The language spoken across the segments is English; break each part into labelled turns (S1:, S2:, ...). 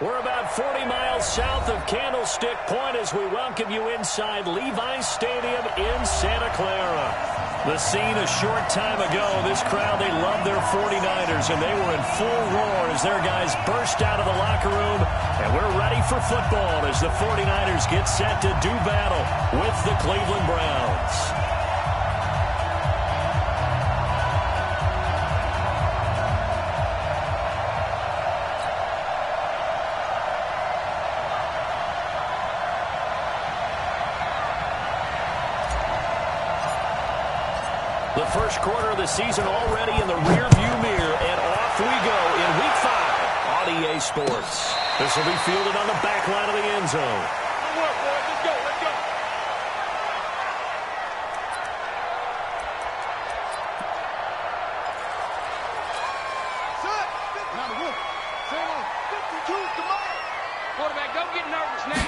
S1: We're about 40 miles south of Candlestick Point as we welcome you inside Levi's Stadium in Santa Clara. The scene a short time ago, this crowd, they love their 49ers, and they were in full roar as their guys burst out of the locker room. And we're ready for football as the 49ers get set to do battle with the Cleveland Browns. The first quarter of the season already in the rearview mirror, and off we go in Week 5 on EA Sports. This will be fielded on the back line of the end zone.
S2: Good work, boys. Let's go, let's go. Set. Now the roof. Same on 52, come on. Quarterback, don't get nervous now.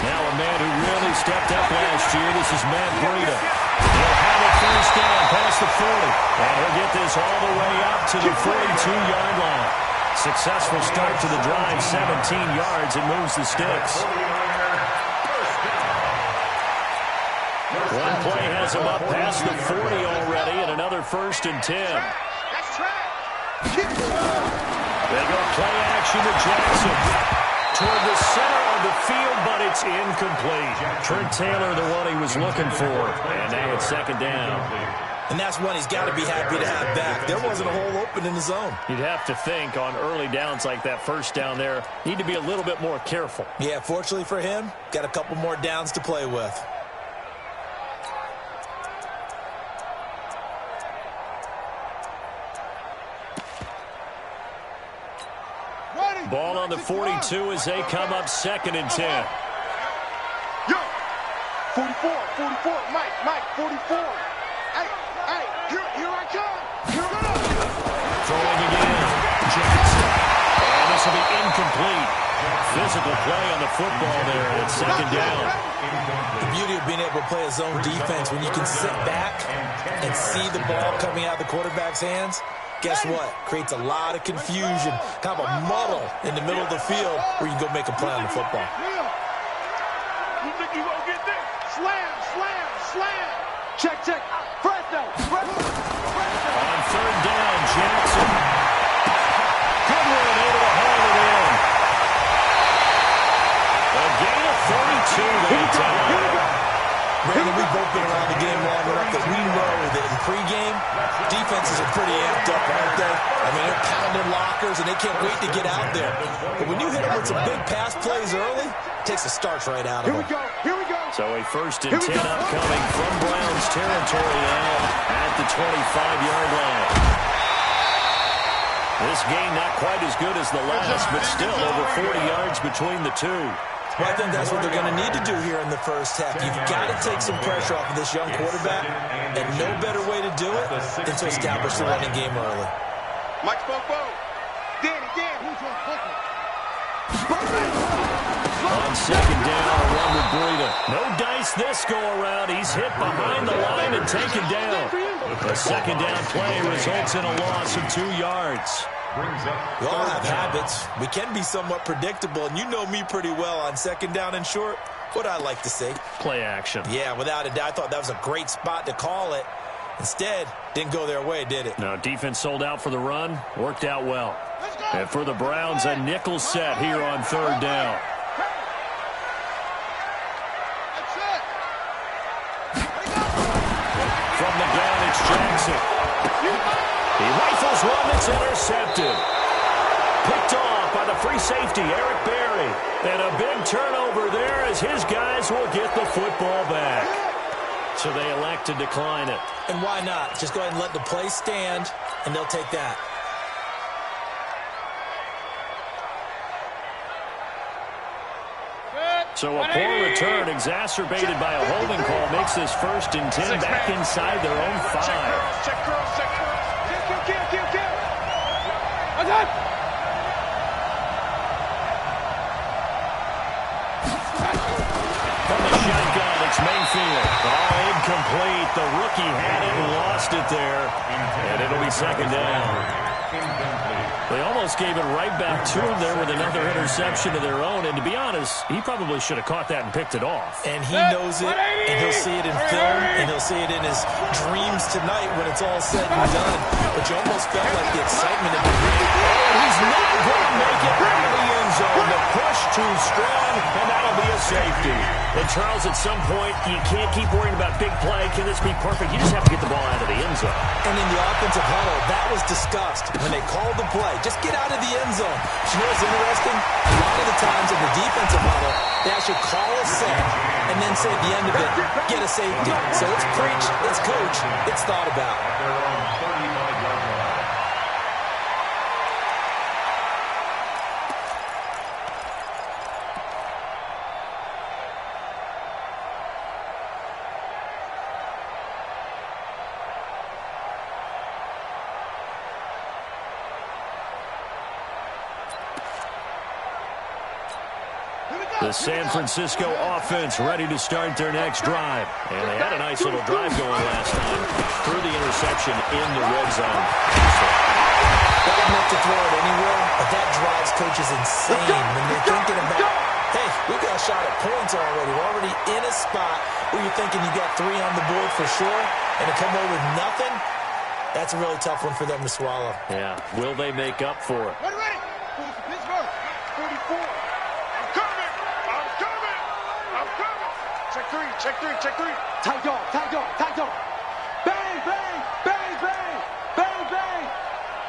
S1: Now a man who really stepped up last year. This is Matt Breida. He'll have it first down past the 40. And he'll get this all the way up to the 42-yard line. Successful start to the drive, 17 yards. It moves the sticks. One play has him up past the 40 already, and another 1st and 10.
S2: That's track.
S1: They go play action to Jackson. Toward the center of the field, but it's incomplete. Trent Taylor, the one he was looking for. And now it's 2nd down.
S3: And that's one he's got to be happy to have back. There wasn't a hole open in the zone.
S1: You'd have to think on early downs like that first down there, need to be a little bit more careful.
S3: Yeah, fortunately for him, got a couple more downs to play with.
S1: Ball on the 42 as they come up 2nd and 10.
S2: Yo, 44, Mike, 44. Hey, here I come. Here I come.
S1: Throwing again, Jackson. And this will be incomplete. Physical play on the football there, and it's 2nd down.
S3: The beauty of being able to play a zone defense, when you can sit back and see the ball coming out of the quarterback's hands, guess what? Creates a lot of confusion, kind of a muddle in the middle of the field where you can go make a play on the football.
S2: You think you gonna get there? Slam. Check. Fresno.
S1: On 3rd down, Jackson. Goodwin able to hold it in. A gain of 42 that time.
S3: Brandon, we've both been around the game long enough that we know that in pregame, defenses are pretty amped up, aren't they? I mean, they're pounding lockers, and they can't wait to get out there. But when you hit them with some big pass plays early, it takes the starch right out of them.
S2: Here we go.
S1: So a 1st and 10 upcoming from Browns territory now at the 25-yard line. This game not quite as good as the last, but still over 40 yards between the two.
S3: Well, I think that's what they're going to need to do here in the first half. You've got to take some pressure off of this young quarterback, and no better way to do it than to establish the running game early.
S2: Mike Spoke. Danny.
S1: On 2nd down, a run with Breida. No dice this go-around. He's hit behind the line and taken down. The 2nd down play results in a loss of 2 yards.
S3: We all have habits. We can be somewhat predictable, and you know me pretty well on 2nd down and short. What I like to say?
S1: Play action.
S3: Yeah, without a doubt. I thought that was a great spot to call it. Instead, didn't go their way, did it?
S1: No, defense sold out for the run. Worked out well. And for the Browns, a nickel set here on 3rd down. From the gun, it's Jackson. He rifles one that's intercepted. Picked off by the free safety, Eric Berry. And a big turnover there as his guys will get the football back. So they elect to decline it.
S3: And why not? Just go ahead and let the play stand, and they'll take that.
S1: So a poor return exacerbated by a holding call makes this 1st and 10 back inside their own 5.
S2: Check curls. Kill.
S1: From the shotgun, it's Mayfield. Oh, incomplete. The rookie had it and lost it there. And it'll be 2nd down. They almost gave it right back to him there with another interception of their own. And to be honest, he probably should have caught that and picked it off.
S3: And he knows it, and he'll see it in film, and he'll see it in his dreams tonight when it's all said and done. But you almost felt like the excitement of the game.
S1: Oh, he's not going to make it out of the end zone. The push too strong, and that'll be a safety. And Charles, at some point, you can't keep worrying about big play. Can this be perfect? You just have to get the ball out of the end zone.
S3: And in the offensive huddle, that was discussed when they called the play. Just get out of the end zone. But you know what's interesting? A lot of the times in the defensive huddle, they actually call a set and then say at the end of it, get a safety. So it's preach, it's coach, it's thought about.
S1: The San Francisco offense ready to start their next drive. And they had a nice little drive going last time through the interception in the red zone.
S3: Got enough to throw it anywhere, but that drives coaches insane when they're thinking about, hey, we got a shot at points already. We're already in a spot where you're thinking you got 3 on the board for sure, and to come away with nothing, that's a really tough one for them to swallow.
S1: Yeah, will they make up for it?
S2: Ready? Pittsburgh, 44. Check three. Tight dog. Bang, bang, bang, bang, bang, bang.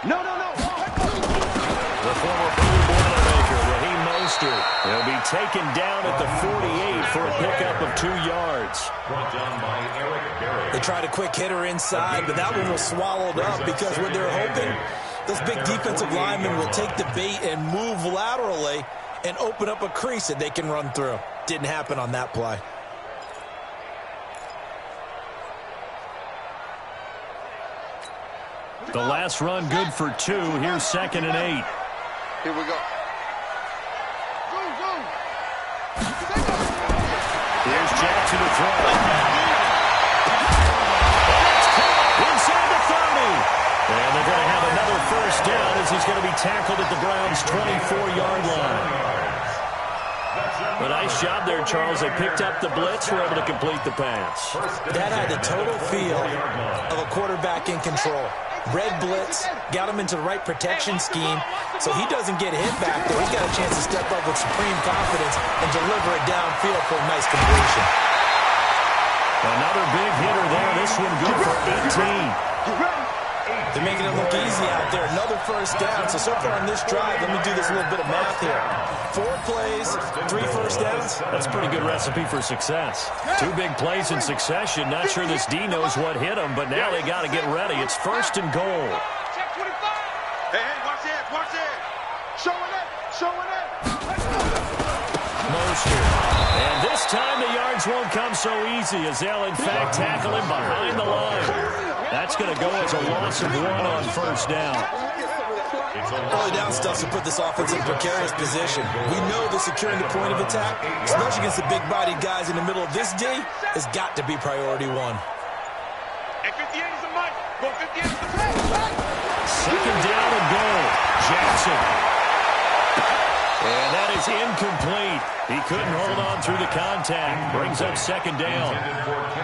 S2: No.
S1: The former Blue Boilermaker, Raheem Mostert, will be taken down at the 48 for a pickup of 2 yards.
S3: They tried a quick hitter inside, but that one was swallowed up because what they're hoping, those big defensive linemen will take the bait and move laterally and open up a crease that they can run through. Didn't happen on that play.
S1: The last run good for 2. Here's 2nd and 8.
S2: Here we go.
S1: Here's Jackson to throw. Inside the 30. And they're going to have another first down as he's going to be tackled at the Browns' 24-yard line. A nice job there, Charles. They picked up the blitz, were able to complete the pass.
S3: That had the total feel of a quarterback in control. Red blitz, got him into the right protection scheme, so he doesn't get hit back there. He's got a chance to step up with supreme confidence and deliver it downfield for a nice completion.
S1: Another big hitter there. This one good for 18.
S3: They're making it look easy out there. Another first down. So far on this drive, let me do this little bit of math here. 4 plays, 3 first downs.
S1: That's a pretty good recipe for success. 2 big plays in succession. Not sure this D knows what hit him, but now they got to get ready. It's 1st and goal.
S2: Check 25. Hey, watch it. Showing it.
S1: Mostert. And this time the yards won't come so easy as they'll, in fact, tackle him behind the line. That's going to go as a loss of 1 on first down.
S3: Early down stuff to put this offense in a precarious position. We know that securing the point of attack, especially against the big-bodied guys in the middle of this D, has got to be priority 1.
S2: And 58 is the mic. Go 58 is the play.
S1: 2nd down and goal. Jackson. And that is incomplete. He couldn't hold on through the contact. Brings up 2nd down.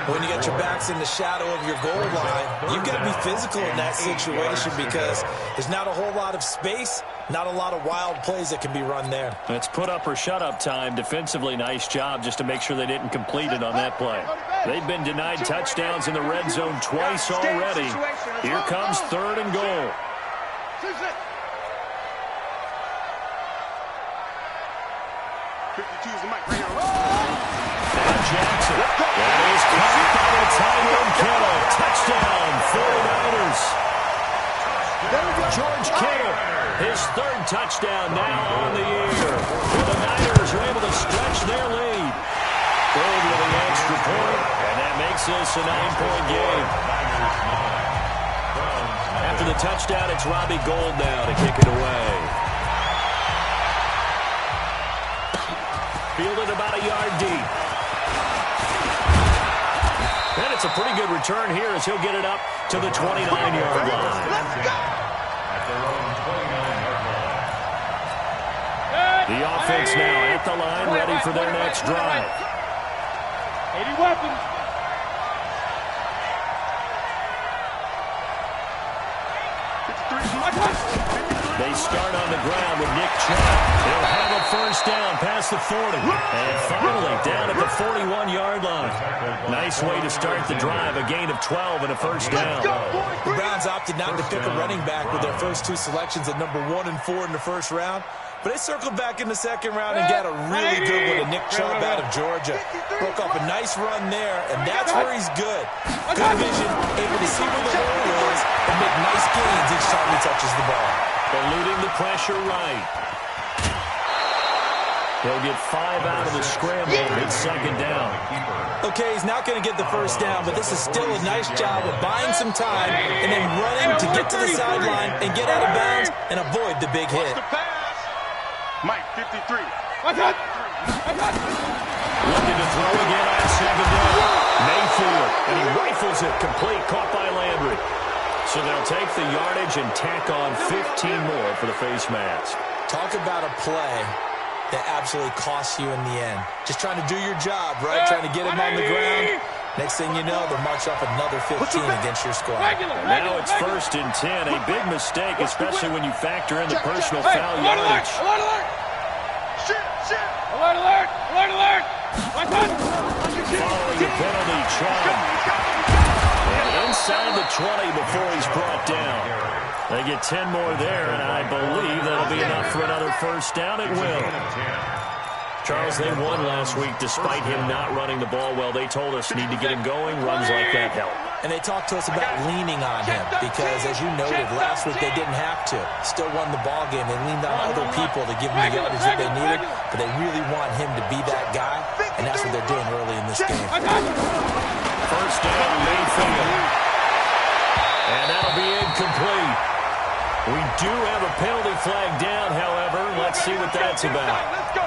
S3: When you got your backs in the shadow of your goal line, you've got to be physical in that situation because there's not a whole lot of space, not a lot of wild plays that can be run there.
S1: It's put up or shut up time. Defensively, nice job just to make sure they didn't complete it on that play. They've been denied touchdowns in the red zone twice already. Here comes 3rd and goal. And Jackson. That is caught by the tight end Kittle. Touchdown, 49ers. George Kittle, his 3rd touchdown now on the year. And the Niners are able to stretch their lead. Gold with an extra point, and that makes this a 9-point game. After the touchdown, it's Robbie Gould now to kick it away. Fielded about a yard deep. And it's a pretty good return here as he'll get it up to the 29-yard line. The offense now at the line, ready for their next drive.
S2: 80 weapons.
S1: They start on the ground with Nick Chubb. He'll have a first down past the 40. And finally down at the 41-yard line. Nice way to start the drive. A gain of 12 and a first down.
S3: The Browns opted not to pick a running back with their first two selections at number 1 and 4 in the first round. But they circled back in the second round and got a really good one to Nick Chubb out of Georgia. Broke off a nice run there, and that's where he's good. Good vision, able to see where the hole is, and make nice gains each time he touches the ball.
S1: Eluding the pressure right. He'll get 5 out of the scramble. It's second down.
S3: Okay, he's not going to get the first down, but this is still a nice job of buying some time and then running to get to the sideline and get out of bounds and avoid the big hit.
S2: Mike, 53.
S1: Looking to throw again on second down. Mayfield, and he rifles it complete, caught by Landry. So they'll take the yardage and tack on 15 more for the face mask.
S3: Talk about a play that absolutely costs you in the end. Just trying to do your job, right? Trying to get him on the ground. Next thing you know, they'll march off another 15 against your squad.
S1: Now it's 1st and 10. A big mistake, especially when you factor in the personal foul yardage.
S2: Alert!
S1: Following the penalty, Chubb. And inside the 20 before he's brought down. They get 10 more there, and I believe that'll be enough for another first down. It will. Charles, they won last week despite him not running the ball well. They told us need to get him going. Runs like that help.
S3: And they talked to us about leaning on him because, as you noted, last week they didn't have to. Still won the ball game. They leaned on other people to give them the yardage that they needed, but they really want him to be that guy, and that's what they're doing early in this game.
S1: First down, Mayfield. And that'll be incomplete. We do have a penalty flag down, however. Let's see what that's about.
S2: Let's go.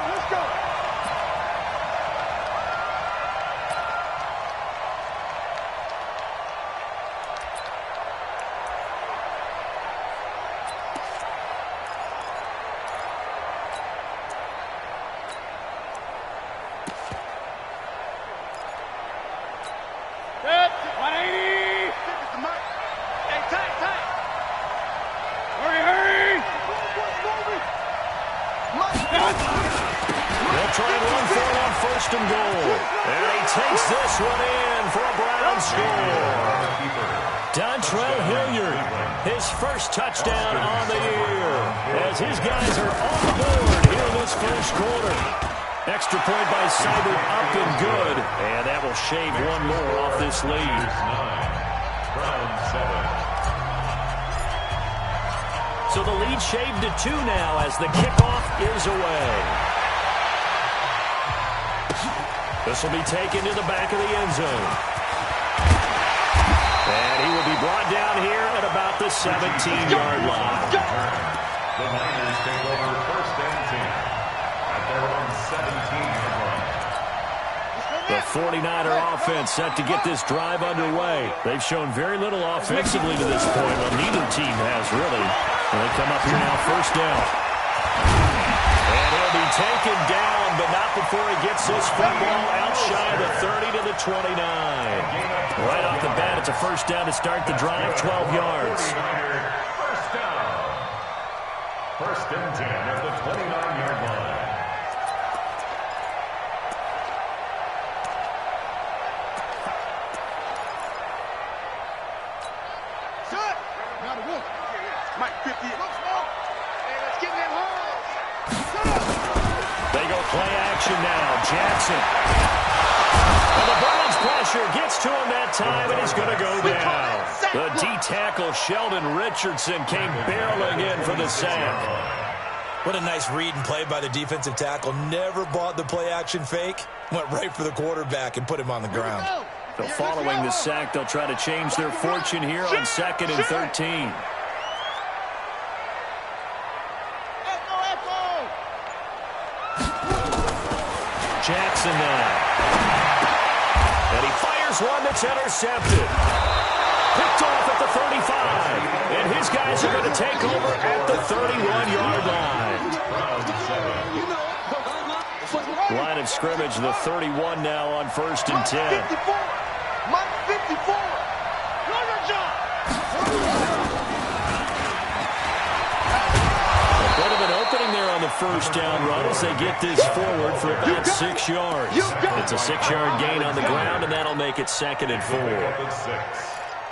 S1: They'll try and run for it on 1st and goal. And he takes this one in for a Brown score. Dontrell Hilliard, his first touchdown on the year, as his guys are on the board here in this first quarter. Extra point by Seibert, up and good. And that will shave one more off this lead. So the lead shaved to 2 now as the kickoff is away. This will be taken to the back of the end zone. And he will be brought down here at about the 17-yard line.
S4: The Niners take over 1st and 10 at their own 17-yard line.
S1: The 49er offense set to get this drive underway. They've shown very little offensively to this point. Well, neither team has really. And they come up here now, first down. And he'll be taken down, but not before he gets this football out shy of the 30 to the 29. Right off the bat, it's a first down to start the drive, 12 yards.
S4: First down. 1st and 10 at the 29-yard line.
S2: Mike, 50. Hey, let's get in that hole.
S1: They go play action now. Jackson. And the Browns pressure gets to him that time, and he's going to go down. The D-tackle, Sheldon Richardson, came barreling in for the sack.
S3: What a nice read and play by the defensive tackle. Never bought the play-action fake. Went right for the quarterback and put him on the ground.
S1: So following the sack, they'll try to change their fortune here on 2nd and 13. Jackson now. And he fires one that's intercepted. Picked off at the 35. And his guy guys are going to take over at the 31-yard line. Line of scrimmage, the 31 now on 1st and 10.
S2: 54. Mike 54.
S1: A bit of an opening there on the first down run as they get this forward for about 6 yards. It's a 6-yard gain on the ground, and that'll make it 2nd and 4.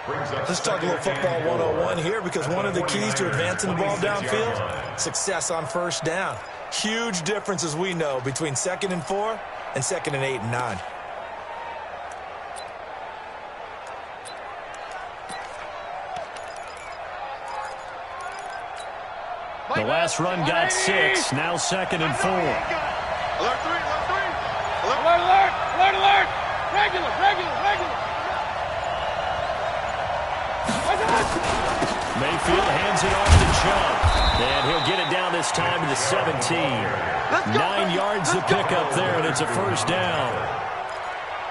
S3: Let's talk a little football 101 here, because one of the keys to advancing the ball downfield, success on 1st down. Huge difference, as we know, between 2nd and 4 and 2nd and 8 and 9.
S1: The last run got 6, now 2nd and 4.
S2: Alert 3, alert 3. Alert, alert, alert, alert. Regular, regular, regular.
S1: Mayfield hands it off to Chubb. And he'll get it down this time to the 17. 9 yards to pick up there, and it's a 1st down.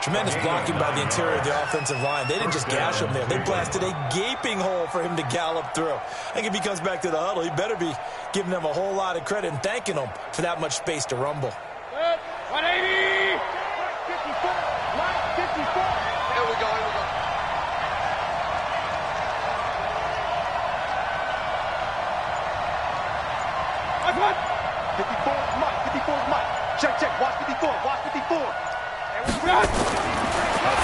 S3: Tremendous blocking by the interior of the offensive line. They didn't just gash him there. They blasted a gaping hole for him to gallop through. I think if he comes back to the huddle, he better be giving them a whole lot of credit and thanking them for that much space to rumble.
S2: 180. 54. Line 54. Here we go, here we go. What? 54 is Mike. 54 is Mike. Check, check. Watch 54. Watch 54.
S1: A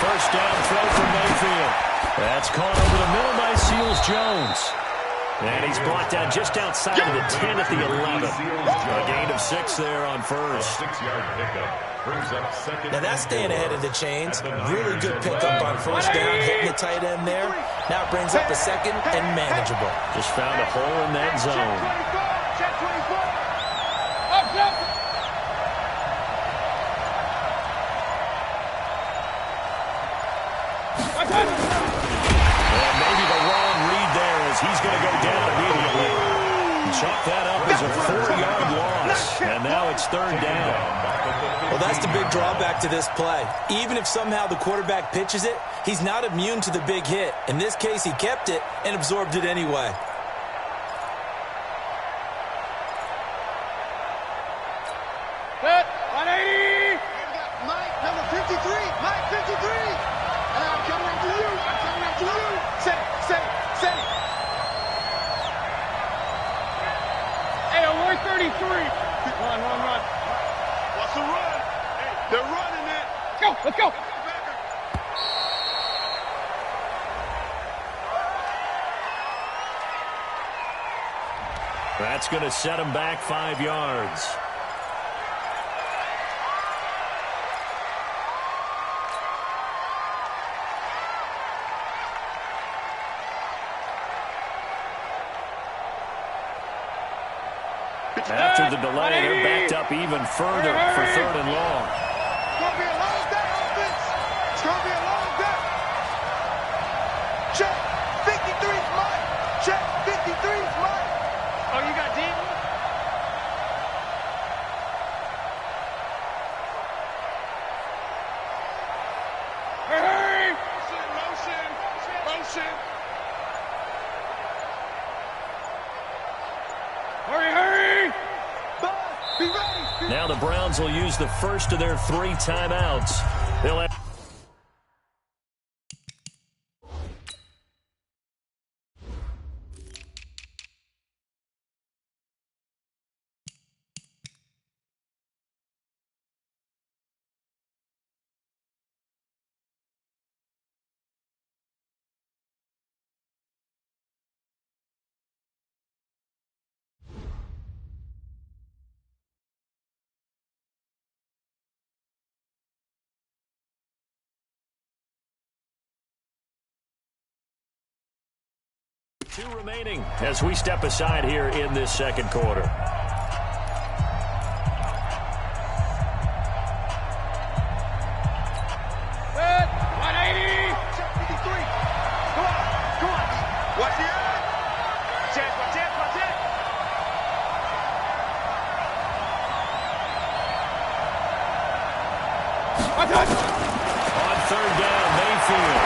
S1: 1st down throw from Mayfield. That's caught over the middle by Seals-Jones. And he's brought down just outside of the 10 at the 11. A gain of 6 there on 1st.
S3: Now that's staying ahead of the chains. Really good pickup on 1st down, hitting the tight end there. Now it brings up the 2nd and manageable.
S1: Just found a hole in that zone.
S2: Check 24. Up, up.
S1: And maybe the wrong read there as he's going to go down immediately. Chalk that up as a 4-yard loss. And now it's 3rd down.
S3: Well, that's the big drawback to this play. Even if somehow the quarterback pitches it, he's not immune to the big hit. In this case, he kept it and absorbed it anyway.
S2: Set. 180. Mike, number 53. Mike, 53. And I'm coming after you. I'm coming after you. Say, say, say. Hey, alert 33. Run, run, run. What's the run? Hey, they're running it. Go, let's go.
S1: That's going to set him back 5 yards. After the delay, they're backed up even further for 3rd and long.
S2: It's going to be a long day, offense. It's going to be a long day. Check. 53's Mike. Check. 53's Mike. Oh, you got deep? Hurry! Motion, motion, motion. Hurry, hurry! Be ready!
S1: Now the Browns will use the first of their 3 timeouts. They'll have two remaining as we step aside here in this 2nd quarter.
S2: Set. 180. Check 53. Go on. Go on. Watch the end. Check, watch it, watch it.
S1: On 3rd down, Mayfield.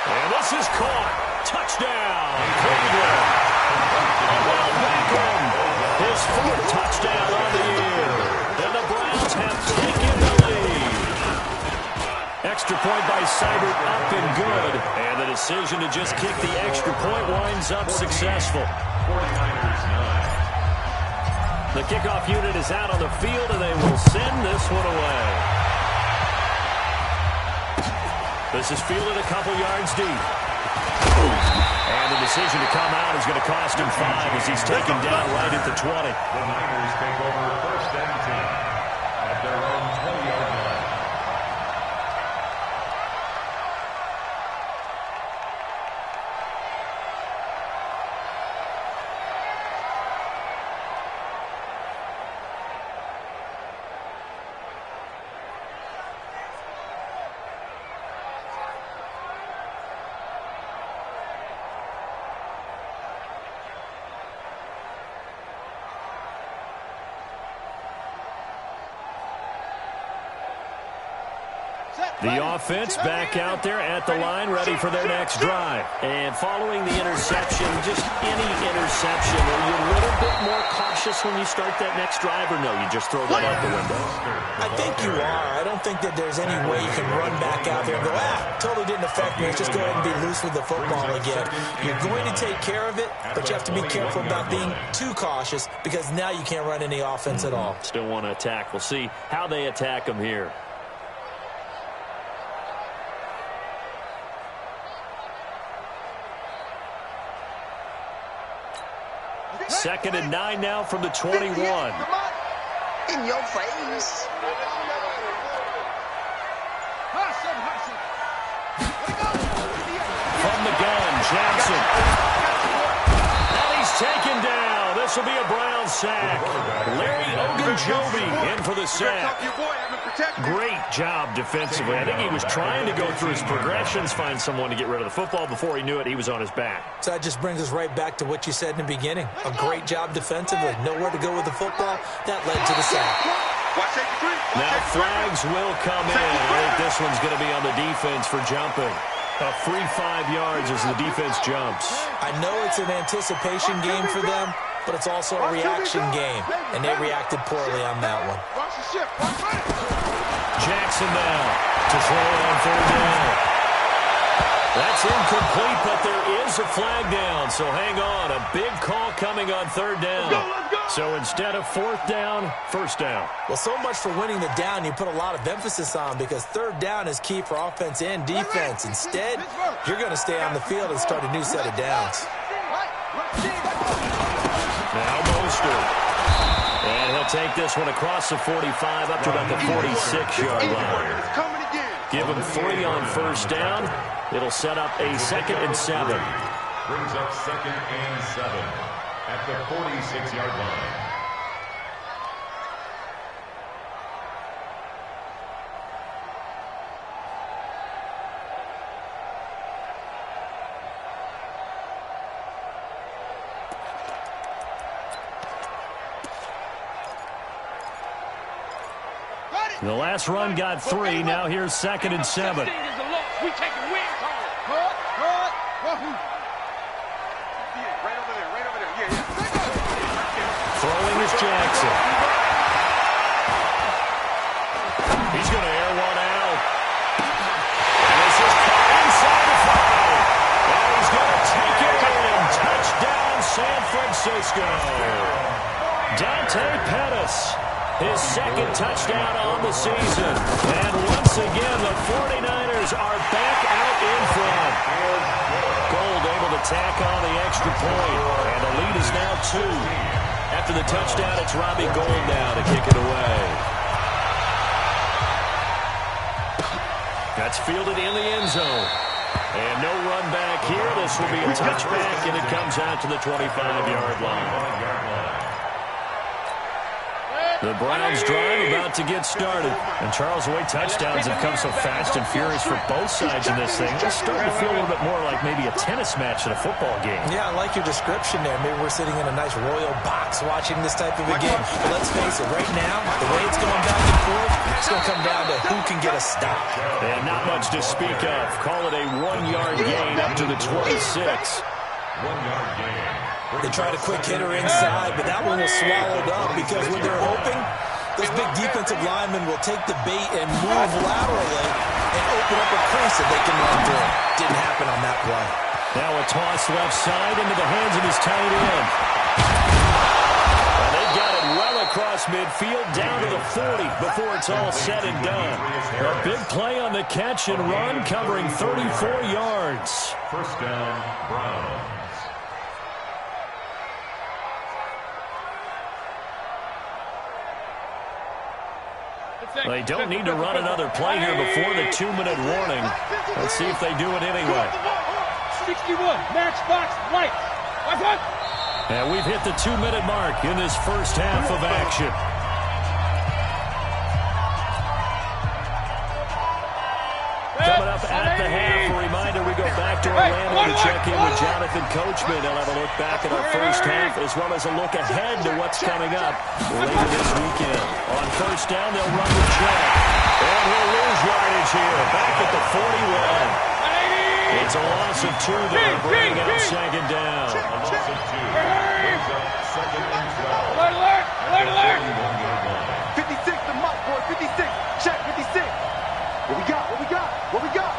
S1: And this is caught. Touchdown, Cleveland. Odell Beckham, his 4th touchdown on the year. And the Browns have taken the lead. Extra point by Seibert, up and good. And the decision to just kick the extra point winds up successful.
S4: 49ers 9.
S1: The kickoff unit is out on the field, and they will send this one away. This is fielded a couple yards deep. And the decision to come out is going to cost him 5 as he's taken down right at the 20.
S4: The Niners take over 1st and 10 at their own 20-yard line.
S1: The offense back out there at the line, ready for their next drive. And following the interception, just any interception, are you a little bit more cautious when you start that next drive, or no, you just throw that out the window?
S3: I think you are. I don't think that there's any way you can run back out there and go, totally didn't affect me. Let's just go ahead and be loose with the football again. You're going to take care of it, but you have to be careful about being too cautious because now you can't run any offense at all.
S1: Still want to attack. We'll see how they attack them here. 2nd and 9 now from the 21.
S2: In your face.
S1: From the gun, Jackson. And he's taken down. This will be a Brown sack. Larry Ogunjobi in for the sack. Great job defensively. I think he was trying to go through his progressions, find someone to get rid of the football. Before he knew it, he was on his back.
S3: So that just brings us right back to what you said in the beginning. A great job defensively. Nowhere to go with the football. That led to the sack.
S1: Now flags will come in. I think this one's going to be on the defense for jumping. A free 5 yards as the defense jumps.
S3: I know it's an anticipation game for them, but it's also a reaction game, and they reacted poorly on that one.
S1: Jackson now to throw on 3rd down. That's incomplete, but there is a flag down, so hang on. A big call coming on 3rd down. So instead of 4th down, 1st down.
S3: Well, so much for winning the down you put a lot of emphasis on because 3rd down is key for offense and defense. Instead, you're going to stay on the field and start a new set of downs.
S1: Now Mostert. And he'll take this one across the 45 up to about the 46-yard line. Give him 3 on 1st down. It'll set up a 2nd and 7.
S4: Brings up 2nd and 7 at the 46-yard line.
S1: The last run got 3. Now here's 2nd and 7.
S2: We taking wins home. Right over there. Yeah.
S1: Throwing is Jackson. He's going to air one out. And this is caught inside the 5. And he's going to take it in. Touchdown, San Francisco. Dante Pettis. His 2nd touchdown on the season. And once again, the 49ers are back out in front. Gold able to tack on the extra point. And the lead is now 2. After the touchdown, it's Robbie Gould now to kick it away. That's fielded in the end zone. And no run back here. This will be a touchback, and it comes out to the 25-yard line. The Browns drive about to get started. And Charles, the way touchdowns have come so fast and furious for both sides in this thing, it's starting to feel a little bit more like maybe a tennis match at a football game.
S3: Yeah, I like your description there. Maybe we're sitting in a nice royal box watching this type of a game. But let's face it, right now, the way it's going back and forth, it's going to come down to who can get a stop.
S1: And not much to speak of. Call it a 1-yard gain up to the 26.
S4: 1-yard gain.
S3: They tried a quick hitter inside, but that one was swallowed up because when they're hoping, those big defensive linemen will take the bait and move laterally and open up a crease that they can run through. Didn't happen on that play.
S1: Now a toss left side into the hands of his tight end. And they got it well across midfield down to the 40 before it's all said and done. A big play on the catch and run covering 34 yards.
S4: First down, Browns.
S1: They don't need to run another play here before the 2-minute warning. Let's see if they do it anyway.
S2: 61, match box, right.
S1: And we've hit the 2-minute mark in this first half of action. Coming up at the half, a reminder, we go back to Orlando to check in with Jonathan Coachman. They'll have a look back at our first half as well as a look ahead to what's coming up later this weekend. On first down, they'll run the check. And he'll lose yardage here, back at the 41. It's a loss of 2 there, bringing out second down.
S4: A loss of 2. Brings up second and 12.
S2: Alert, alert, alert.
S5: 56, the mark, boy, 56. Check, 56. What we got, what we got, what we got?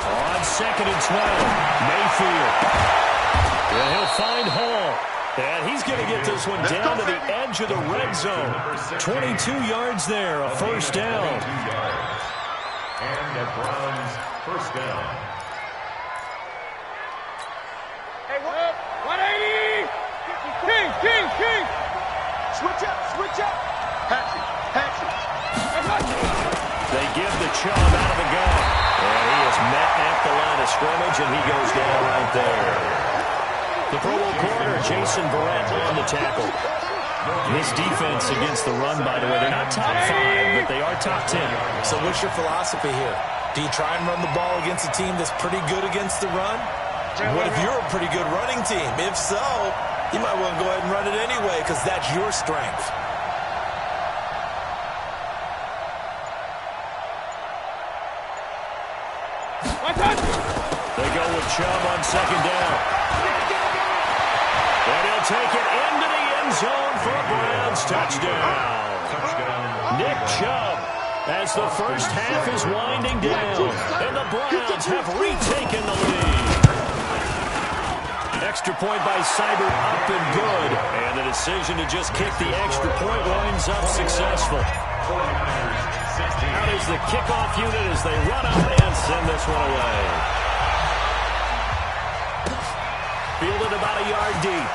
S1: On second and 12, Mayfield. And he'll find Hall. And he's going to get this one down to the edge of the red zone. 22 yards there, a first down.
S4: 22 yards. And the Browns first down.
S2: Hey, 180. King.
S5: Switch up. Hatchet.
S1: They give the Chubb out of the gun. And he is met at the line of scrimmage, and he goes down right there. The Pro Bowl corner, Jason Verrett, on the tackle. This defense against the run, by the way, they're not top 5, but they are top 10.
S3: So what's your philosophy here? Do you try and run the ball against a team that's pretty good against the run? What if you're a pretty good running team? If so, you might want to go ahead and run it anyway because that's your strength.
S1: They go with Chubb on second down. And he'll take it into the end zone for a Browns touchdown. Nick Chubb, as the first half is winding down, and the Browns have retaken the lead. Extra point by Seibert up and good. And the decision to just kick the extra point winds up successful. Out is the kickoff unit as they run out and send this one away. Fielded about a yard deep.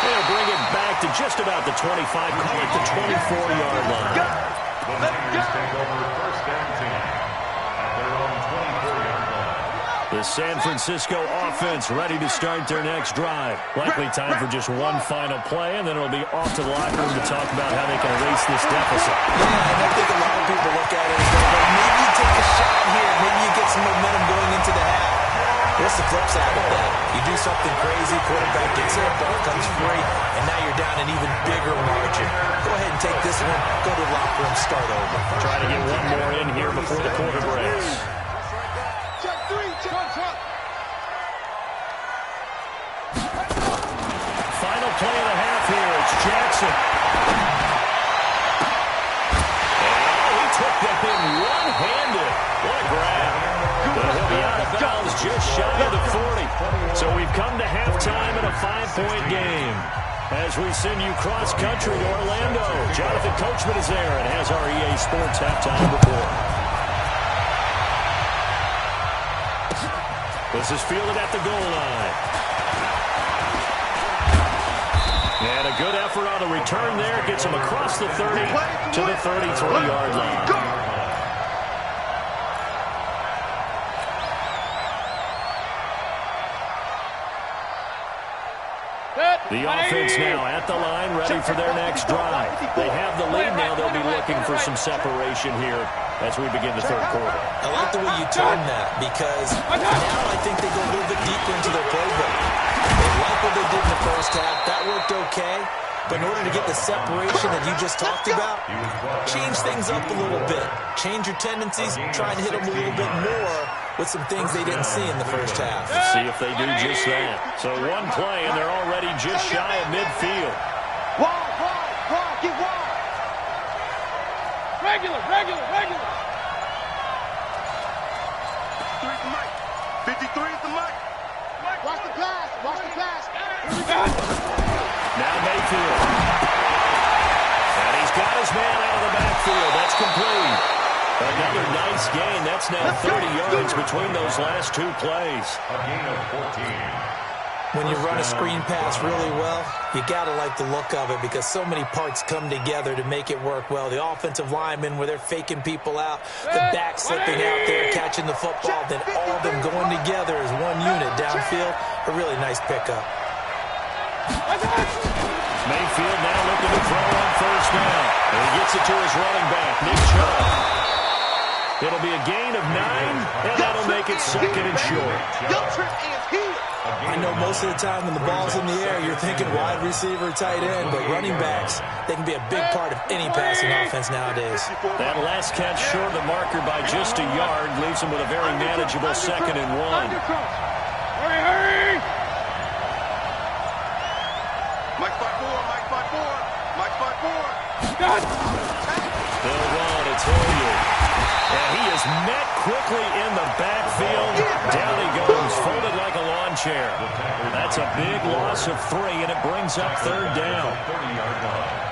S1: They'll bring it back to just about the 25, call it the 24-yard line.
S4: The Niners take over first and 10 at their own 24-yard line.
S1: The San Francisco offense ready to start their next drive. Likely time for just one final play, and then it'll be off to the locker room to talk about how they can erase this deficit.
S3: Yeah, and I think a lot of people look at it as though, well, maybe you take a shot here. Maybe you get some momentum going into the half. What's the flip side of that? You do something crazy, quarterback gets hit, ball comes free, and now you're down an even bigger margin. Go ahead and take this one, go to the locker room, start over.
S1: Try to get one more in here before the quarter breaks.
S2: Check 3, check.
S1: Final play of the half here. It's Jackson. And he took that thing one-handed. What a grab. But he'll be out of bounds just shy of the 40. So we've come to halftime in a 5-point game. As we send you cross-country to Orlando, Jonathan Coachman is there and has our EA Sports halftime report. This is fielded at the goal line. And a good effort on the return there. Gets him across the 30 to the 33-yard line. The offense now at the line, ready for their next drive. They have the lead now. They'll be looking for some separation here as we begin the third quarter.
S3: I like the way you turn that because now I think they go a little bit deeper into their playbook. They like what they did in the first half. That worked okay. But in order to get the separation that you just talked about, change things up a little bit. Change your tendencies, try and hit them a little bit more with some things they didn't see in the first half.
S1: Let's see if they do just that. So one play, and they're already just shy of midfield.
S2: Wide, get wide. Regular.
S5: 53 is the mic. 53 is the mic.
S2: Watch the pass.
S1: Now Mayfield. And he's got his man out of the backfield. That's complete. Another nice gain. That's now 30 yards between those last two plays.
S4: A gain of 14.
S3: When you run a screen pass really well, you got to like the look of it because so many parts come together to make it work well. The offensive linemen, where they're faking people out, the back slipping out there, catching the football, then all of them going together as one unit downfield. A really nice pickup.
S1: Mayfield now looking to throw on first down. And he gets it to his running back, Nick Chubb. It'll be a gain of 9, and that'll make it second and short.
S3: I know most of the time when the ball's in the air, you're thinking wide receiver, tight end, but running backs, they can be a big part of any passing offense nowadays.
S1: That last catch short of the marker by just a yard leaves him with a very manageable 2nd and 1.
S2: Hurry!
S5: Mike 5-4.
S1: They'll run, it's Hilliard. And he is met quickly in the backfield. Down he goes, folded like a lawn chair. That's a big loss of 3, and it brings up 3rd down.
S4: 30-yard line.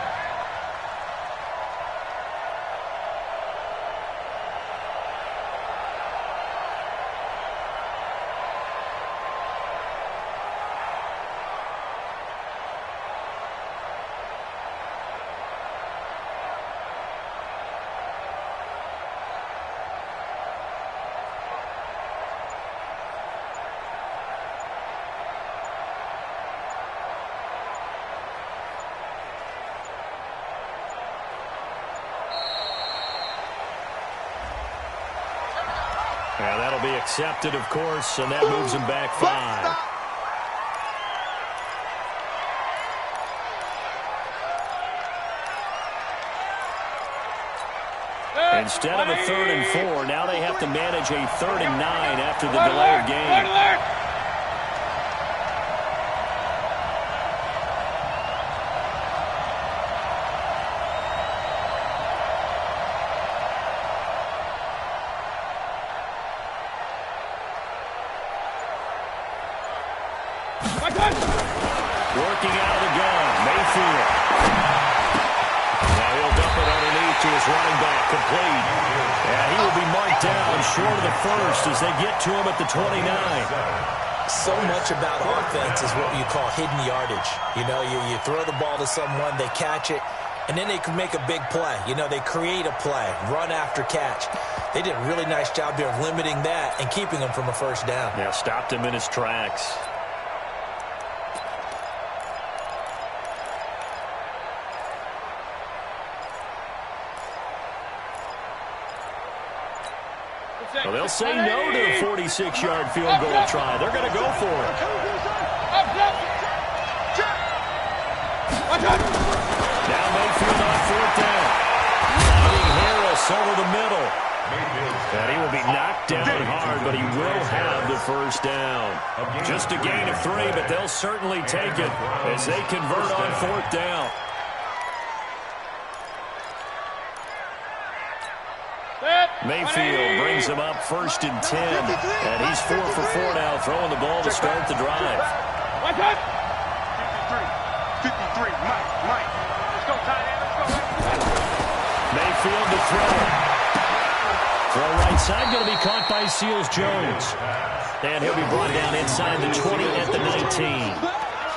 S1: And that'll be accepted, of course, and that moves him back 5. Instead of a 3rd and 4, now they have to manage a 3rd and 9 after the delay of game. Working out of the gun, Mayfield. Now he'll dump it underneath to his running back, complete. And he will be marked down short of the 1st as they get to him at the 29.
S3: So much about offense is what you call hidden yardage. You know, you throw the ball to someone, they catch it, and then they can make a big play. You know, they create a play, run after catch. They did a really nice job there of limiting that and keeping him from a 1st down.
S1: Yeah, stopped him in his tracks. Well, they'll say no to the 46-yard field goal try. They're going to go for it. Now Mayfield on 4th down. Finding Harris over the middle. And he will be knocked down hard, but he will have the 1st down. Just a gain of 3, but they'll certainly take it as they convert on 4th down. Mayfield brings him up 1st and 10. And he's 4 for 4 now, throwing the ball to start the drive.
S5: 53, Mike. Let's go, tight end.
S1: Mayfield to throw. Throw right side, going to be caught by Seals-Jones. And he'll be brought down inside the 20 at the 19.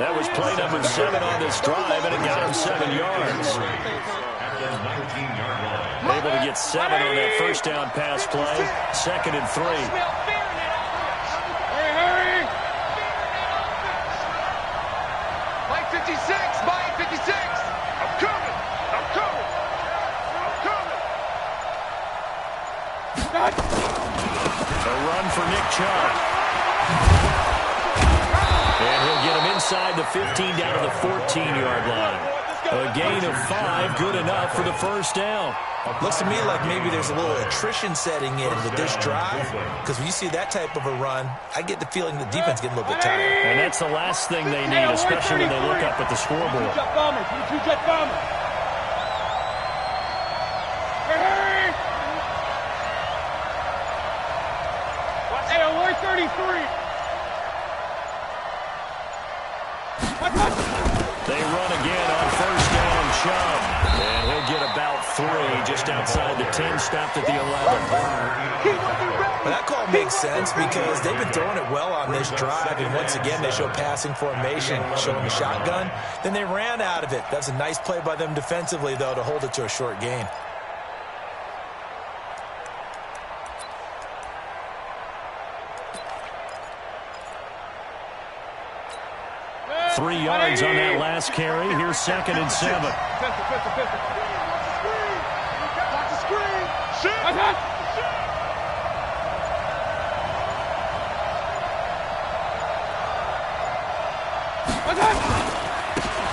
S1: That was play number 7 on this drive, and it got him 7 yards.
S4: At the 19-yard line.
S1: Able to get 7 on that 1st down pass play. 2nd and 3.
S2: Hurry! Mike 56! Mike 56! I'm coming!
S1: A run for Nick Chubb. And he'll get him inside the 15 down to the 14-yard line. A gain of 5, good enough for the first down.
S3: Looks to me like maybe there's a little attrition setting in with this drive, because when you see that type of a run, I get the feeling the defense getting a little bit tired.
S1: And that's the last thing they need, especially when they look up at the scoreboard.
S2: Two-jet bomber. Hey! Hey, alert 33.
S1: They run again on first down, Chubb. And he'll get about 3 just outside the 10, stopped at the 11.
S3: Well, that call makes sense because they've been throwing it well on this drive, and once again they show passing formation, showing the shotgun. Then they ran out of it. That's a nice play by them defensively, though, to hold it to a short gain.
S1: Three yards on that last carry. Here's 2nd and 7.
S2: Watch the screen. Shoot.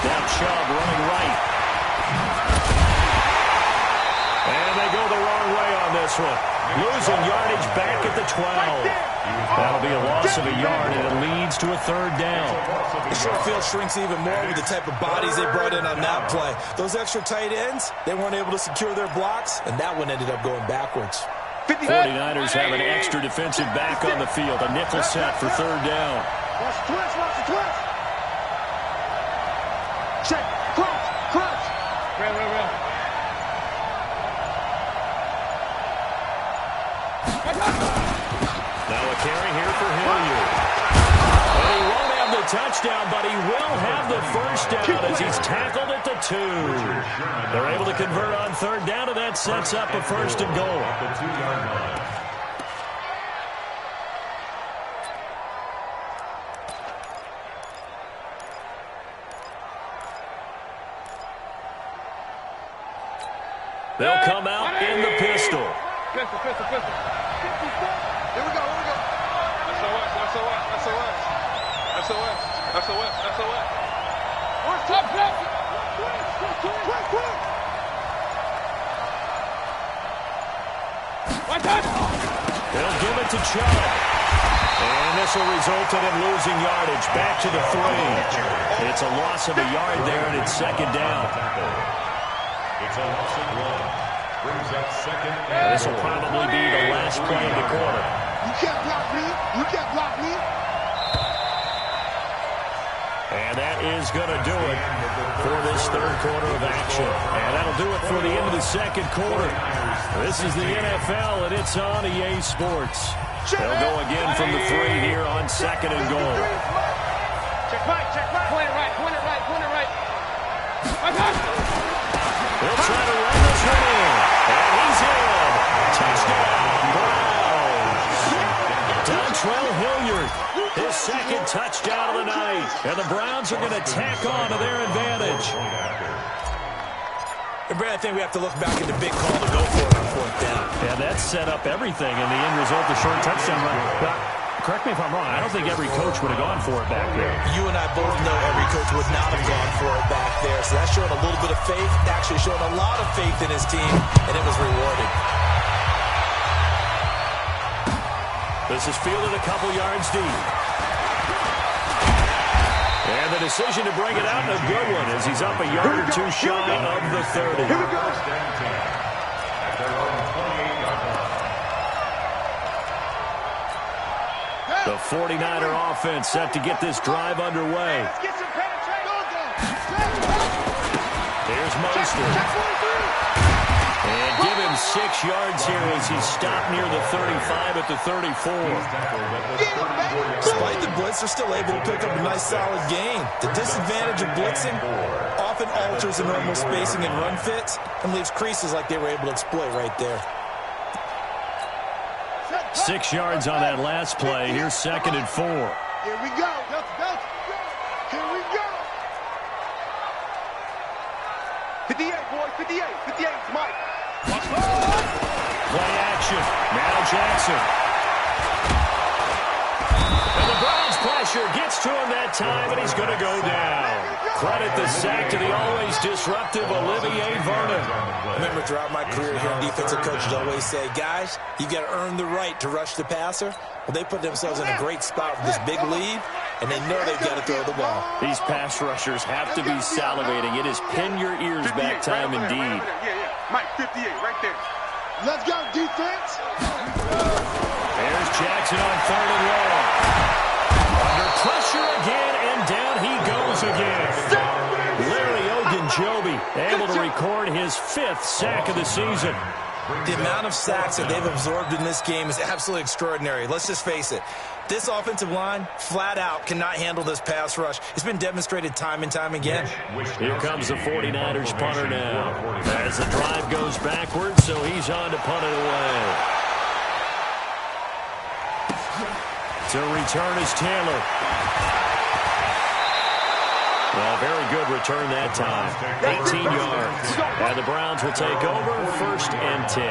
S1: Now Chubb running right. And they go the wrong way on this one. Losing yardage back at the 12. That'll be a loss of a yard, and it leads to a 3rd down.
S3: The short field shrinks even more with the type of bodies they brought in on that play. Those extra tight ends, they weren't able to secure their blocks, and that one ended up going backwards.
S1: 49ers have an extra defensive back on the field. A nickel set for 3rd down.
S2: Watch the twist. Watch the twist. Check. Crouch. Crouch. Real.
S1: Now a carry here for Hilliard. And he won't have the touchdown, but he will have the first down as he's tackled at the 2. They're able to convert on 3rd down, and that sets up a 1st and goal. They'll come out in the pistol.
S2: Pistol. Here we go. SOS. Watch top. Quick. Watch out.
S1: They'll give it to Chubb. And this will result in him losing yardage back to the 3. It's a loss of a yard there, and it's 2nd down.
S4: It's a loss of 1. Brings up 2nd.
S1: This will probably be the last play of the quarter.
S2: You can't block me.
S1: And that is going to do it for this 3rd quarter of action. And that'll do it for the end of the 2nd quarter. This is the NFL, and it's on EA Sports. They'll go again from the 3 here on 2nd and goal.
S2: Check right. Point it right.
S1: They'll try to run this one in. And he's in. Touchdown, Browns. Dontrell Hilliard, his 2nd touchdown of the night. And the Browns are going to tack on to their advantage.
S3: And Brad, I think we have to look back at the big call to go for it on 4th down.
S1: Yeah, that set up everything in the end result, the short touchdown run. But correct me if I'm wrong, I don't think every coach would have gone for it back there.
S3: You and I both know every coach would not have gone for it back there. So that's showing a little bit of faith, actually showing a lot of faith in his team, and it was rewarded.
S1: This is fielded a couple yards deep. And the decision to bring it out, a good one, as he's up a yard or 2 shy of the 30.
S2: Here we go.
S4: At their own 28-yard line.
S1: The 49er offense set to get this drive underway.
S2: Let's get some penetration.
S1: Here's Mostert. And give him 6 yards here as he's stopped near the 35 at the 34.
S3: Despite the blitz, they're still able to pick up a nice solid gain. The disadvantage of blitzing often alters the normal spacing and run fits and leaves creases like they were able to exploit right there.
S1: 6 yards on that last play. Here's 2nd and 4.
S2: Here we go. Here we go. 58, boys. 58, Mike.
S1: Play action. Now Jackson. And the Browns pressure gets to him that time, and he's going to go down. Credit the sack to the always disruptive Olivier Vernon.
S3: Remember, throughout my career here, defensive coaches always say, guys, you got to earn the right to rush the passer. Well, they put themselves in a great spot with this big lead, and they know they've got to throw the ball.
S1: These pass rushers have to be salivating. It is pin your ears back time indeed.
S5: Mike, 58, right there.
S2: Let's go, defense.
S1: There's Jackson on 3rd and long. Under pressure again, and down he goes again. Larry Ogunjobi able to record his 5th sack of the season.
S3: The amount of sacks that they've absorbed in this game is absolutely extraordinary. Let's just face it. This offensive line, flat out, cannot handle this pass rush. It's been demonstrated time and time again.
S1: Here comes the 49ers punter now. As the drive goes backwards, so he's on to punt it away. To return is Taylor. Well, very good return that time. 18 yards. And the Browns will take over 1st and 10.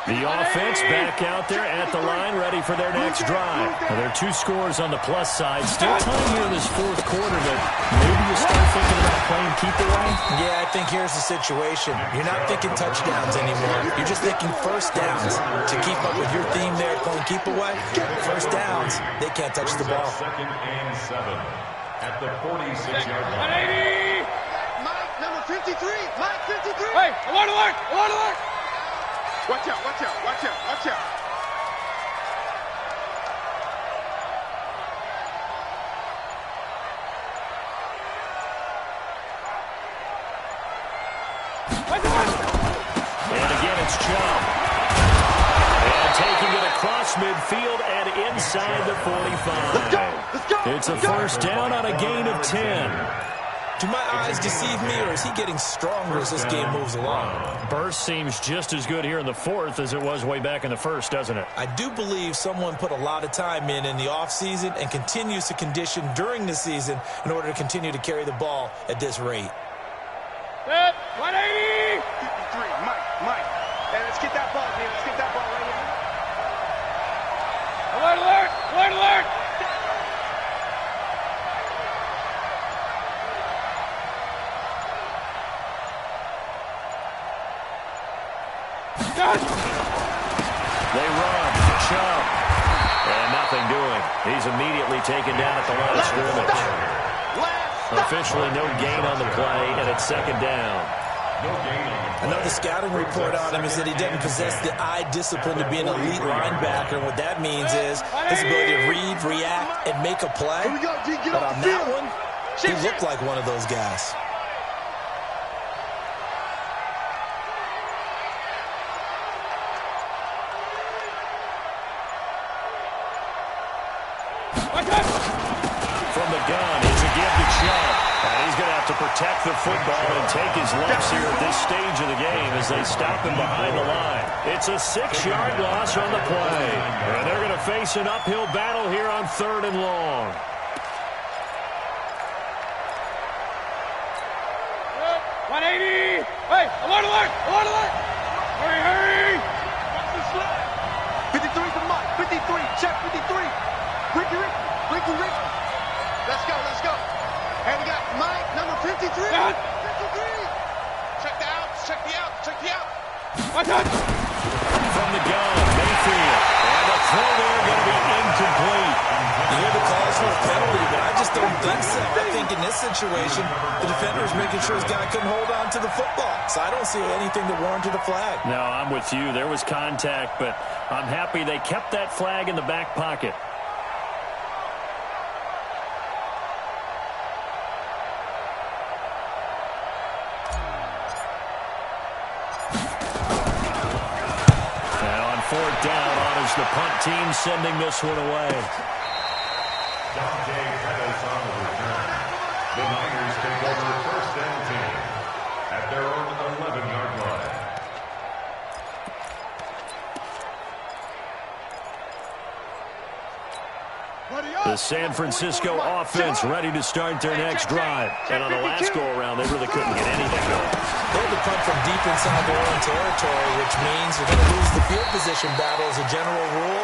S1: The offense back out there at the line, ready for their next drive. Well, there are 2 scores on the plus side. Still time here in this 4th quarter, but maybe you start thinking about playing keep away?
S3: Yeah, I think here's the situation. You're not thinking touchdowns anymore. You're just thinking first downs. To keep up with your theme there, playing keep away, first downs, they can't touch the ball.
S4: 2nd and 7 at the 46-yard line.
S2: 180. Mike, number 53. Mike, 53.
S5: Hey, alert. Watch out.
S1: And again, it's Chubb. And taking it across midfield and inside the 45.
S2: Let's go.
S1: It's a first down on a gain of 10.
S3: Do my eyes deceive me, or is he getting stronger as this game moves along?
S1: Burst seems just as good here in the 4th as it was way back in the 1st, doesn't it?
S3: I do believe someone put a lot of time in the offseason and continues to condition during the season in order to continue to carry the ball at this rate.
S5: 180. 53, Mike. Hey, let's get that ball, man. Let's get that ball right here. Alert.
S1: They run. Chubb. And nothing doing. He's immediately taken down at the line of scrimmage. Officially no gain on the play, and it's 2nd down.
S3: Another scouting report on him is that he doesn't possess the eye discipline to be an elite linebacker. And what that means is his ability to read, react, and make a play. But on that one, he looked like one of those guys.
S1: From the gun, it's a give to Chubb. And he's going to have to protect the football and take his lumps here at this stage of the game as they stop him behind the line. It's a 6-yard loss on the play. And they're going to face an uphill battle here on 3rd and long.
S5: Hey, alert. Hurry. Watch the slide. 53 to Mike. 53. Check 53. Ricky.
S2: Let's go. And we got Mike, number 53. 53. Check the outs.
S1: From the gun, Mayfield. And the throw there going to be incomplete.
S3: You hear the calls for a penalty, but I just don't think so. I think in this situation, the defender is making sure his guy couldn't hold on to the football. So I don't see anything that warranted a flag.
S1: No, I'm with you. There was contact, but I'm happy they kept that flag in the back pocket. Fourth down, honors the punt team, sending this one away.
S4: Dante Pettis on the return. The Niners take over 1st and 10 at their own 11-yard line.
S1: The San Francisco offense ready to start their next drive. And on the last go-around, they really couldn't get anything going.
S3: They had to punt from deep deep inside their own territory, which means you're going to lose the field position battle as a general rule.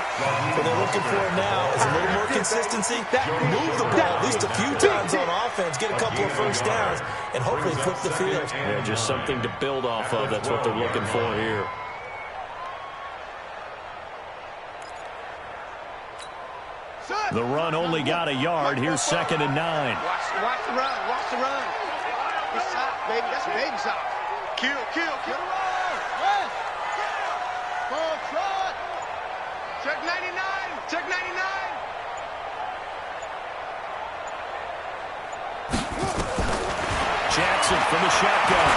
S3: What they're looking for now is a little more consistency, move the ball at least a few times on offense, get a couple of first downs, and hopefully flip the field.
S1: Yeah, just something to build off of. That's what they're looking for here. The run only got a yard. Here's 2nd and 9.
S2: Watch the run. Watch the run. It's soft, baby. That's baby soft. Kill. Run. Full trot. Check 99. Check 99.
S1: Jackson from the shotgun.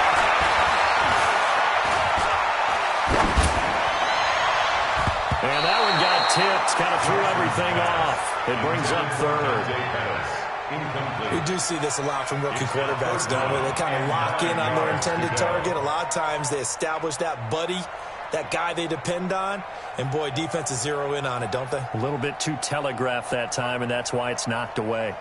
S1: And that one got tipped, kind of threw everything off. It brings up 3rd.
S3: We do see this a lot from rookie quarterbacks, don't we? They kind of lock in on their intended target. A lot of times they establish that buddy, that guy they depend on. And, boy, defenses zero in on it, don't they?
S1: A little bit too telegraphed that time, and that's why it's knocked away.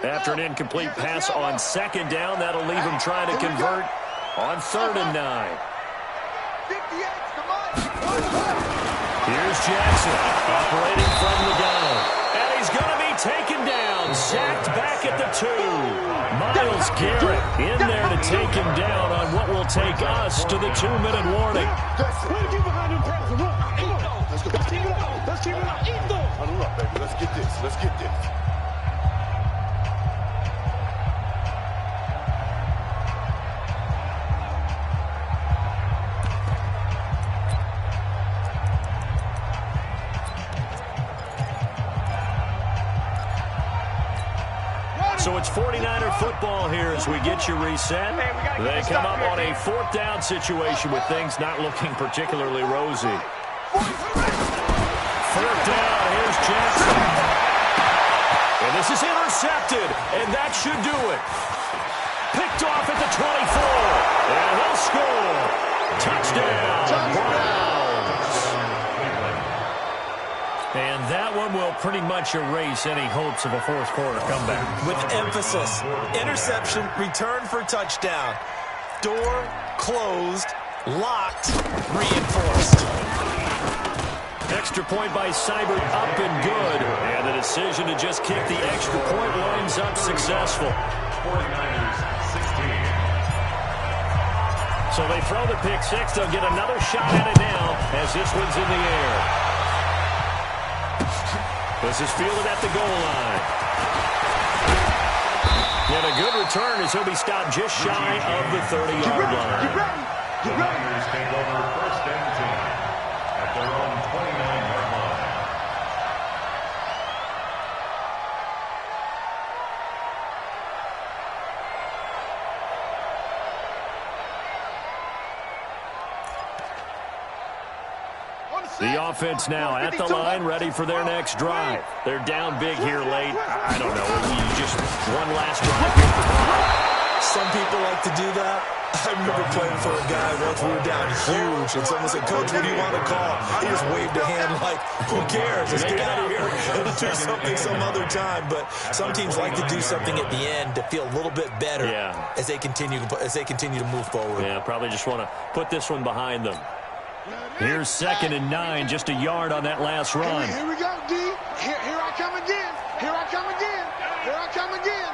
S1: After an incomplete pass on 2nd down, that'll leave him trying to convert on 3rd and 9. Here's Jackson operating from the gun. And he's going to be taken down, sacked back at the 2. Myles Garrett in there to take him down on what will take us to the 2-minute warning.
S5: Let's get this.
S1: So it's 49er football here as we get you reset. They come up on a 4th down situation with things not looking particularly rosy. 4th down, here's Jackson. And this is intercepted, and that should do it. Picked off at the 24, and he'll score. Touchdown, Browns. And that one will pretty much erase any hopes of a 4th quarter comeback.
S3: With emphasis, interception, return for touchdown. Door closed, locked, reinforced.
S1: Extra point by Seibert up and good. And the decision to just kick the extra point winds up successful.
S4: 49ers 16.
S1: So they throw the pick 6. They'll get another shot at it now as this one's in the air. This is fielded at the goal line. And a good return as he'll be stopped just shy of the 30-yard line.
S4: The Niners take over 1st and 10 at their own 29-yard line.
S1: The offense now at the line, ready for their next drive. They're down big here late. I don't know. You just one last drive here for Brown.
S3: Some people like to do that. I remember playing for a guy once we were down huge, and someone said, "Coach, what do you want to call?" He just waved a hand like, "Who cares? Let's get out of here and do something some other time." But some teams like to do something at the end to feel a little bit better as they continue to move forward.
S1: Yeah, probably just want to put this one behind them. Here's 2nd and 9, just a yard on that last run.
S2: Here we go, D. Here I come again. Here I come again. Here I come again.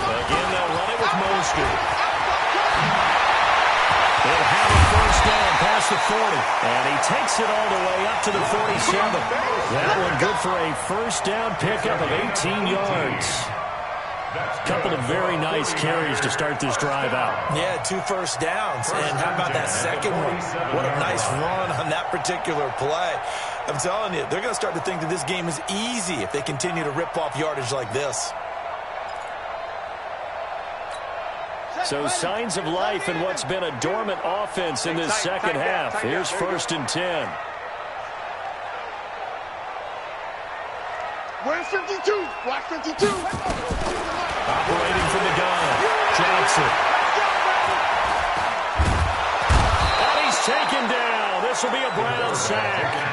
S1: Again, they'll run it with Mostert. They'll have a 1st down past the 40. And he takes it all the way up to the 47. That one good for a 1st down pickup of 18 yards. Couple of very nice carries to start this drive out.
S3: Yeah, 2 first downs. And how about that second one? What a nice run on that particular play. I'm telling you, they're going to start to think that this game is easy if they continue to rip off yardage like this.
S1: So signs of life in what's been a dormant offense in this second half. Here's 1st and 10.
S2: Where's 52. Watch 52.
S1: Operating from the gun. Jackson. And he's taken down. This will be a Brown sack.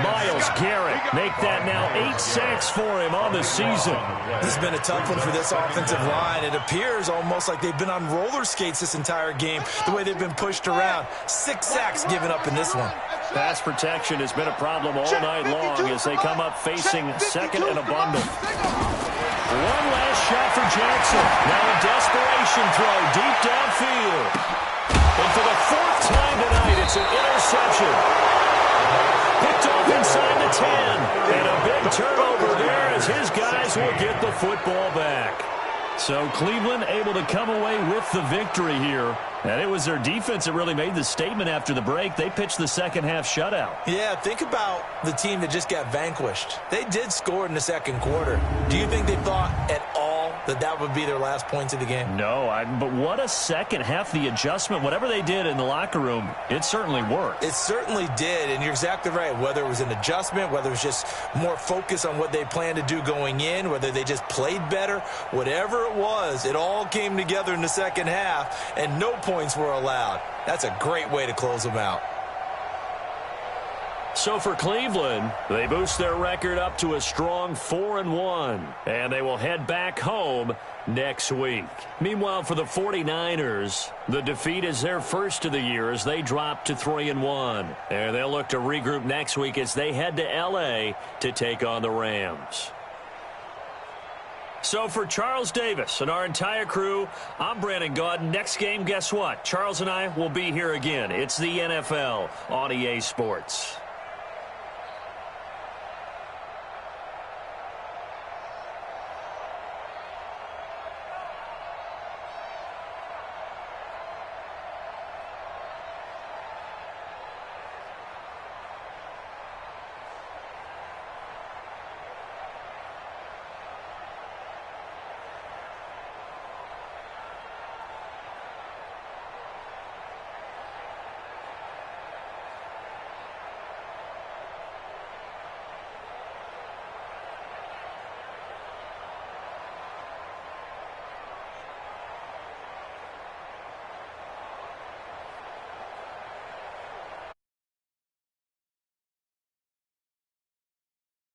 S1: Myles Garrett make that now 8 sacks for him on the season.
S3: This has been a tough one for this offensive line. It appears almost like they've been on roller skates this entire game, the way they've been pushed around. 6 sacks given up in this one.
S1: Pass protection has been a problem all night long as they come up facing second and a bundle. One last shot for Jackson. Now a desperation throw deep downfield. And for the 4th time tonight, it's an interception. Picked off inside the 10. And a big turnover there as his guys will get the football back. So Cleveland able to come away with the victory here. And it was their defense that really made the statement after the break. They pitched the second half shutout.
S3: Yeah, think about the team that just got vanquished. They did score in the second quarter. Do you think they thought at all that that would be their last points of the game?
S1: No, but what a second half. The adjustment, whatever they did in the locker room, it certainly worked.
S3: It certainly did, and you're exactly right. Whether it was an adjustment, whether it was just more focus on what they planned to do going in, whether they just played better, whatever it was, it all came together in the second half, and no points were allowed. That's a great way to close them out.
S1: So for Cleveland, they boost their record up to a strong 4-1, and they will head back home next week. Meanwhile, for the 49ers, the defeat is their first of the year as they drop to 3-1. And they'll look to regroup next week as they head to L.A. to take on the Rams. So for Charles Davis and our entire crew, I'm Brandon Gaudin. Next game, guess what? Charles and I will be here again. It's the NFL on EA Sports.